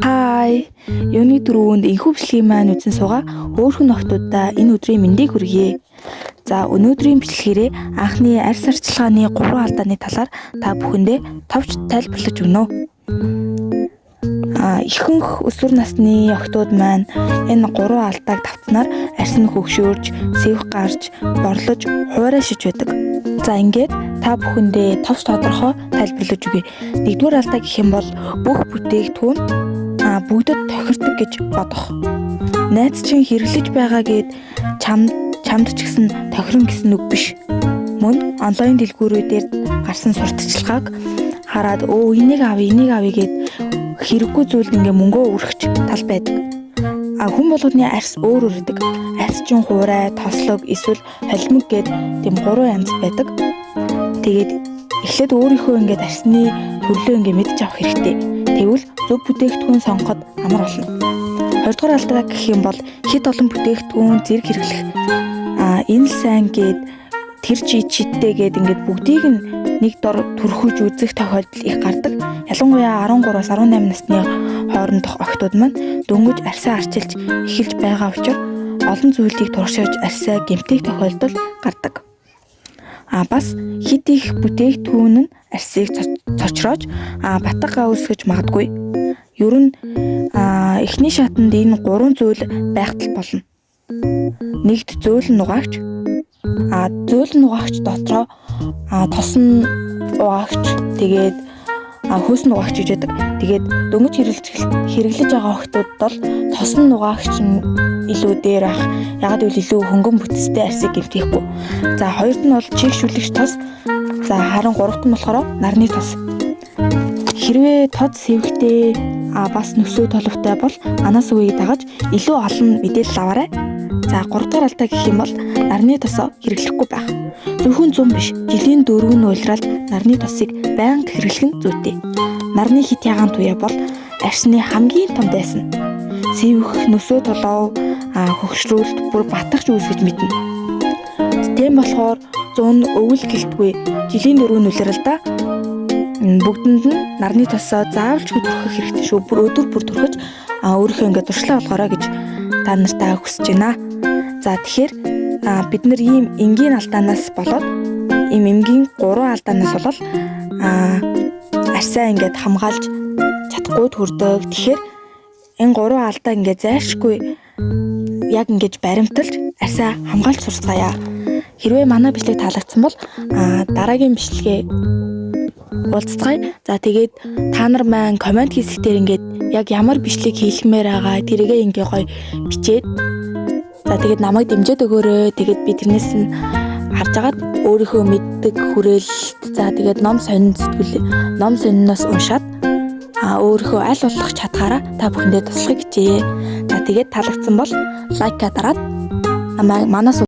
Hi. Юуны дөрөвөнд энэхүү бичлэгийн маань үзэн суугаа хөөрхөн охтуудаа энэ өдрийн мэндийг хүргье. За өнөөдрийн бичлэгээрээ анхны арьс арчилгааны 3 алдааны талаар та бүхэндээ товч тайлбарлаж өгнө. Ихэнх өсвөр насны охтууд маань энэ 3 алдааг давтснаар арьс нь хөгшөөрж, сэвх гарч, борлож, хуурай шиж байдаг. За ингээд та бүхэндээ товч тодорхой тайлбарлаж өгье. Нэгдүгээр алдаа гэх юм бол бүх бүтээгдэхүүн бүгдэд тохирдог гэж бодох. Найз чинь хэрэглэж байгаа гэд чамд ч гэсэн тохирно гэсэн үг биш. Мөн онлайн дэлгүүрүүдээр гарсан сурталчилгааг хараад энийг авъя гэд хэрэггүй зүйлд ингээ мөнгөө өргөж тал байдаг. Хүн болгоны арьс өөр ирдэг. Арьс чинь хуурай, тослог, эсвэл холимог гэд тийм 3 янз байдаг. Тэгээд эхлээд өөрийнхөө ингээд арьсны төрлөө ингээ мэдж авах хэрэгтэй. Тэгвэл зөв бүтээгдэхүүн сонгоход амар болно. 2 дугаар алдаа гэх юм бол хэд олон бүтээгдэхүүн зэрэг хэрэглэх. Энэ сайн гэд тэр чидтэй гэд ингээд бүгдийг нь нэг дор түрхэж үзэх тохиолдол их гардаг. Ялангуяа 13-аас 18 насны хоорондох охтууд маань дөнгөж арьсаа арчилж эхэлж байгаа учраас олон зүйлийг туршиж арьсаа гэмтэх тохиолдол гардаг. Бас хэд их бүтээгдэхүүн нь арьсыг цочроож батга үүсгэж магадгүй. Ер нь эхний шатанд энэ 3 зүйл байгтал болно. Нэгд зөөлөн нугаагч. Зөөлөн нугаагч дотроо тосон угаагч, тэгээд хөөс нугаагч гэж байдаг. Тэгээд дөнгөж хэрэглэж байгаа охтууд бол тосон нугаагч нь илүү дээр ах. Ягаад гэвэл илүү хөнгөн бүтцтэй арьсыг гэмтээхгүй. За хоёрт нь бол чих шүлэгч тос. За харин гуравт нь болохоор нарны тос. Хэрвээ тод сэвхтэй бас нөсөө толовтой бол анаас үеийг дагаж илүү олон мэдээлэл аваарай. За 3 дахь алдаа гэх юм бол нарны тосоо хэрэглэхгүй байх. Зөвхөн зүүн биш, жилийн 4 нь уйлраад нарны тосыг байнга хэрэглэх нь зүйтэй. Нарны хит ягаан туяа бол арьсны хамгийн том дайсан. Сэвх, нөсөө толов, хөгшрүүлт бүр батгаж үүсгэж мэднэ. Тийм болохоор 100 өвөл гэлтгүй жилийн 4 нь уйлралдаа бүгдэнд нь нарны тосоо заавалчгүй түрхэх хэрэгтэй шүү. Өдөр бүр түрхэж өөрийнхөө ингээд зуршлаа болгоорой гэж та нартай хүсэж байна. За тэгэхээр бид нар ийм энгийн алдаанаас болоод ийм энгийн 3 алдаанаас болол арьсаа ингээд хамгаалж чадахгүй төрдөг. Тэгэхээр энэ 3 алдаа ингээд зайлшгүй яг ингэж баримталж арьсаа хамгаалж сурцгаая. Хэрвээ манай бичлэг таалагдсан бол дараагийн бичлэгээ уулзцгаая. За тэгээд та нар маань комент хэсгээр ингээд яг ямар бичлэг хийлгмээр байгаа тэргээ ингээ гоё бичээд за тэгээд намайг дэмжиж өгөөрэй. Тэгээд би тэрнээс нь харж агаад өөрийнхөө мэддэг хүрээлэлт за тэгээд ном сониноос уншаад өөрийнхөө аль болох чадхаараа та бүхэндээ туслахыг хичээе. За тэгээд таалагдсан бол лайка дараад манаас